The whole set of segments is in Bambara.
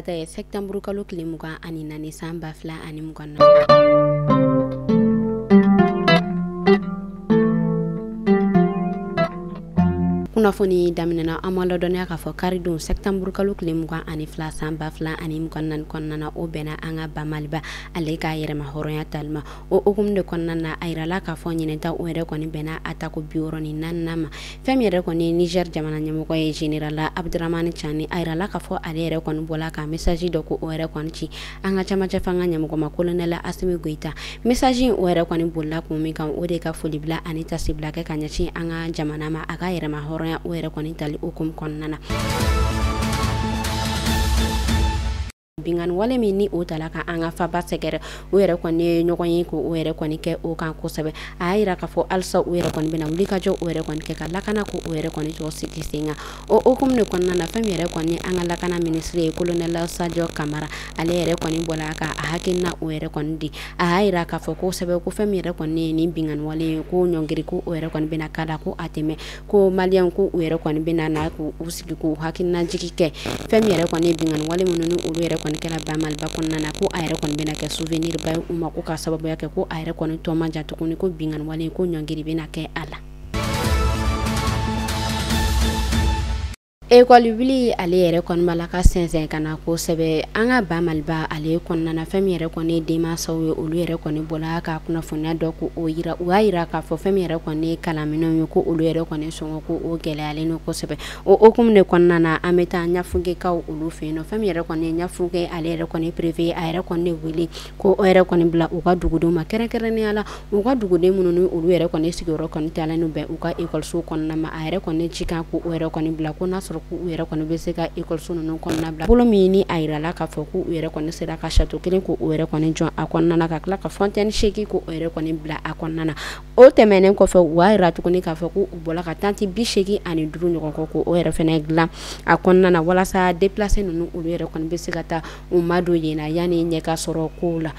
talata ye septembre kalo tile 24 san 2024 kunnafoni daminɛna an ma ladɔniya k'a fɔ karidon septembre kalo tile 22 san 2024 kɔnɔna na o bɛnna an ka ba Maliba ale ka yɛrɛma hɔrɔnya talima o hukumu de kɔnɔna na a yirala k'a fɔ ɲinɛta o yɛrɛ kɔni bɛnna atako 64 ma fɛn min yɛrɛ kɔni Niger jamana ɲɛmɔgɔ ye général Abdramane Chani a yirala k'a fɔ ale yɛrɛ kɔni bɔla ka message dɔ ko o yɛrɛ kɔni ci an ka camancɛ fanga ɲɛmɔgɔ ma colonel Assimi Goïta message o yɛrɛ kɔni bolila kun min kan o de ka foli bila ani tasibila kɛ ka ɲɛsin an ka jamana ma a ka yɛrɛma hɔrɔnya o yɛrɛ kɔni tali hukumu kɔnɔna na bingan wale min ni o tala ka an ka faba sɛgɛrɛ o yɛrɛ kɔni ye ɲɔgɔn ye ko o yɛrɛ kɔni kɛ o kan kosɛbɛ a y'a yira k'a fɔ alisa o yɛrɛ kɔni bɛna wuli ka jɔ o yɛrɛ kɔni kɛ ka lakana ko o yɛrɛ kɔni tɔ sigi sen kan o hukumu de kɔnɔna na fɛn min yɛrɛ kɔni an ka lakana minisiri ye colonel Sadio Kamara ale yɛrɛ kɔni bɔla ka a hakilina o yɛrɛ kɔni di a y'a yira k'a fɔ kosɛbɛ ko fɛn min yɛrɛ kɔni ye nin bingan wale ye ko ɲɔngiri ko o yɛrɛ kɔni bɛna kada ko a tɛmɛ ko maliyɛn ko o yɛrɛ kɔni bɛna na ko u sigi ko hakilina jigi kɛ fɛn min yɛrɛ kɔni ye bingan wale minnu ni olu yɛrɛ kɔni kɛra ba Maliba kɔnɔna na ko a yɛrɛ kɔni bɛna kɛ souvenir ba u ma ko ka sababuya kɛ ko a yɛrɛ kɔni tɔ man jan tuguni ko bingan wale ko ɲɔngiri bɛna kɛ a la école wili ale yɛrɛ kɔni bala ka sɛnsɛn ka na kosɛbɛ an ka ba Maliba ale kɔnɔna na fɛn min yɛrɛ kɔni denmansaw ye olu yɛrɛ kɔni bɔla ka kunnafoniya dɔ ko o yira u y'a yira k'a fɔ fɛn min yɛrɛ kɔni kalanminɛnw ye ko olu yɛrɛ kɔni sɔngɔ ko o gɛlɛyalen don kosɛbɛ o hukumu de kɔnɔna na an bɛ taa ɲafunkɛkaw olu fɛ yen nɔ fɛn min yɛrɛ kɔni ye ɲafunkɛ ale yɛrɛ kɔni préfet a yɛrɛ kɔni de wele ko o yɛrɛ kɔni bila u ka dugudenw ma kɛrɛnkɛrɛnnenya la u ka duguden minnu ni olu yɛrɛ kɔni sigiyɔrɔ kɔni talen bɛn u ka ekɔliso kɔnɔna ma a yɛrɛ kɔni ci kan ko o yɛrɛ kɔni bila ko n'a sɔrɔ ko u yɛrɛ kɔni bɛ se ka ekɔliso ninnu kɔnɔna bila bolo min ni a yirala k'a fɔ ko u yɛrɛ kɔni sera ka château kelen ko o yɛrɛ kɔni jɔ a kɔnɔna na ka tila ka fontaine 8 ko o yɛrɛ kɔni bila a kɔnɔna na o tɛmɛnen kɔfɛ u y'a yira tuguni k'a fɔ ko u bɔla ka tanti 85 ɲɔgɔn kɔ ko o yɛrɛ fɛnɛ dilan a kɔnɔna na walasa déplacé ninnu olu yɛrɛ kɔni bɛ se ka taa u ma don yen na yanni ɲɛ ka sɔrɔ kow la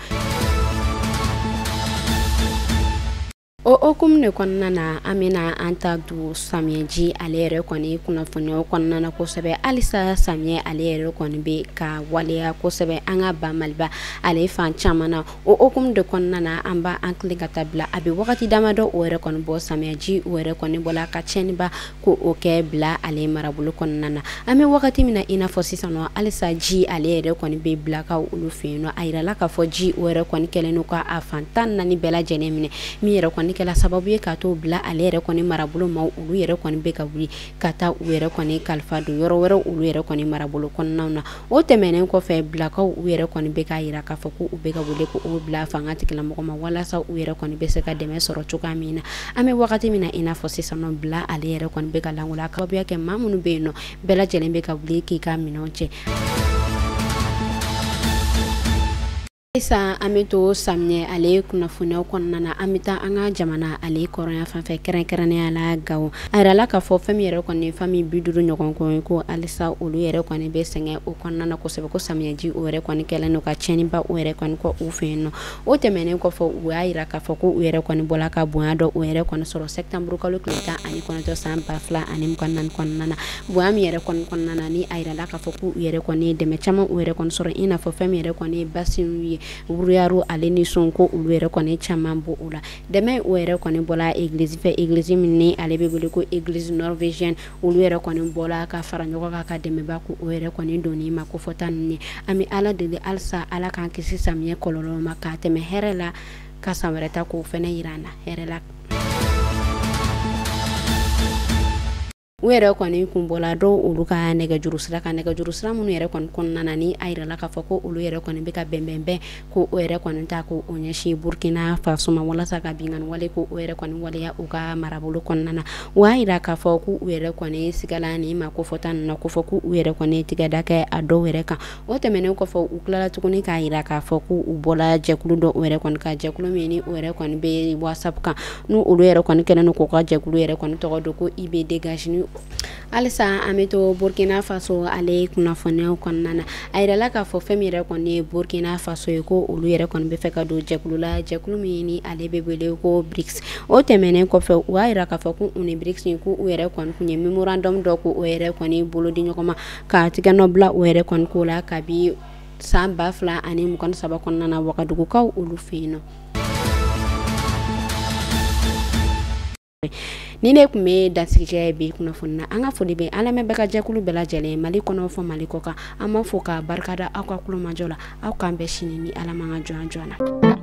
o hukumu de kɔnɔna na an bɛna an ta don samiyɛji ale yɛrɛ kɔni kunnafoniyaw kɔnɔna na kosɛbɛ halisa samiyɛ ale yɛrɛ kɔni bɛ ka waleya kosɛbɛ an ka ba Maliba ale fan caman na o hukumu de kɔnɔna na an b'a an tilen ka taa bila a bɛ wagati damadɔ o yɛrɛ kɔni bɔ samiyɛji o yɛrɛ kɔni bɔla ka tiɲɛniba ko o kɛ bila ale marabolo kɔnɔna na an bɛ wagati min na i n'a fɔ sisan nɔ halisa ji ale yɛrɛ kɔni bɛ bila ka olu fɛ yen nɔ a yirala k'a fɔ ji o yɛrɛ kɔni kɛlen don ka a fan 14 bɛɛ lajɛlen minɛ min yɛrɛ kɔni kɛla sababu ye ka to bila ale yɛrɛ kɔni marabolo ma olu yɛrɛ kɔni bɛ ka wuli ka taa u yɛrɛ kɔni kalifa don yɔrɔ wɛrɛ olu yɛrɛ kɔni marabolo kɔnɔnaw na o tɛmɛnen kɔfɛ bilakaw u yɛrɛ kɔni bɛ ka yira k'a fɔ ko u bɛ ka wele ko o bila fanga tigilamɔgɔ ma walasa u yɛrɛ kɔni bɛ se ka dɛmɛ sɔrɔ cogoya min na an bɛ wagati min na i n'a fɔ sisan nɔ bila ale yɛrɛ kɔni bɛ ka langola kababuya kɛ maa minnu bɛ yen nɔ bɛɛ lajɛlen bɛ ka wuli k'i ka minɛnw cɛ sisan an bɛ to samiyɛ ale kunnafoniyaw kɔnɔna na an bɛ taa an ka jamana ale kɔrɔnya fanfɛ kɛrɛnkɛrɛnnenya la Gawo a yirala k'a fɔ fɛn min yɛrɛ kɔni famille 50 ɲɔgɔn kɔ ko halisa olu yɛrɛ kɔni bɛ sɛgɛn o kɔnɔna na kosɛbɛ ko samiyɛji o yɛrɛ kɔni kɛlen don ka tiɲɛniba o yɛrɛ kɔni kɔ u fɛ yen nɔ o tɛmɛnen kɔfɛ u y'a yira k'a fɔ ko u yɛrɛ kɔni bɔla ka bonya dɔ o yɛrɛ kɔni sɔrɔ septembre kalo tile 19 san 2024 kɔnɔna na bonya min yɛrɛ kɔni kɔnɔna na ni a yirala k'a fɔ ko u yɛrɛ kɔni ye dɛmɛ caman u yɛrɛ kɔni sɔrɔ i n'a fɔ fɛn min yɛrɛ kɔni ye basiw ye wuruyaro ale ni son ko olu yɛrɛ kɔni caman bɔ o la dɛmɛ o yɛrɛ kɔni bɔla église fɛ église min ni ale bɛ wele ko église norvégienne olu yɛrɛ kɔni bɔla ka fara ɲɔgɔn kan ka dɛmɛba ko o yɛrɛ kɔni donni ma ko fɔta ninnu an bɛ ala deli halisa ala k'an kisi samiyɛ kɔlɔlɔ ma k'a tɛmɛ hɛrɛ la ka san wɛrɛ ta k'o fɛnɛ yira an na hɛrɛ la u yɛrɛ kɔni kun bɔla dɔw olu ka nɛgɛjuru sira minnu yɛrɛ kɔni kɔnɔna na ni a yirala k'a fɔ ko olu yɛrɛ kɔni bɛ ka bɛnbɛnbɛn ko o yɛrɛ kɔni ta ko o ɲɛsin Burkina Faso ma walasa ka bingan wale ko o yɛrɛ kɔni waleya u ka marabolo kɔnɔna na u y'a yira k'a fɔ ko u yɛrɛ kɔni sigala ni ma ko fɔta ninnu na ko fɔ ko u yɛrɛ kɔni tigɛda kɛ a dɔw yɛrɛ kan o tɛmɛnen kɔfɛ u tilala tuguni k'a yira k'a fɔ ko u bɔla jɛkulu dɔ o yɛrɛ kɔni ka jɛkulu min ni o yɛrɛ kɔni bɛ WhatsApp kan n'u olu yɛrɛ kɔni kɛlen don k'u ka jɛkulu yɛrɛ kɔni tɔgɔ don ko IB dégage ni Alisa ameto Burkina Faso ale kunnafoniyaw kɔnɔna na a yirala k'a fɔ fɛn min yɛrɛ kɔni ye Burkina Faso ye ko olu yɛrɛ kɔni bɛ fɛ ka don jɛkulu la jɛkulu min ni ale bɛ wele ko BRICS o tɛmɛnen kɔfɛ u y'a yira k'a fɔ ko u ni BRICS ko u yɛrɛ kɔni kun ye memorandum dɔ ko o yɛrɛ kɔni bolo di ɲɔgɔn ma ka tigɛ bila o yɛrɛ kɔni ko la kabi san 2023 kɔnɔna na Wagadugukaw olu fɛ yen nɔ. Ni ne kun bɛ dasigikɛ bi kunnafoni na an ka foli bɛ an lamɛnbaga ka jɛkulu bɛɛ lajɛlen Mali kɔnɔ fɔ Mali kɔ kan an b'a fɔ ka barikada aw ka kulomajɔ la aw k'an bɛɛ sini ni Ala man ka jɔn na.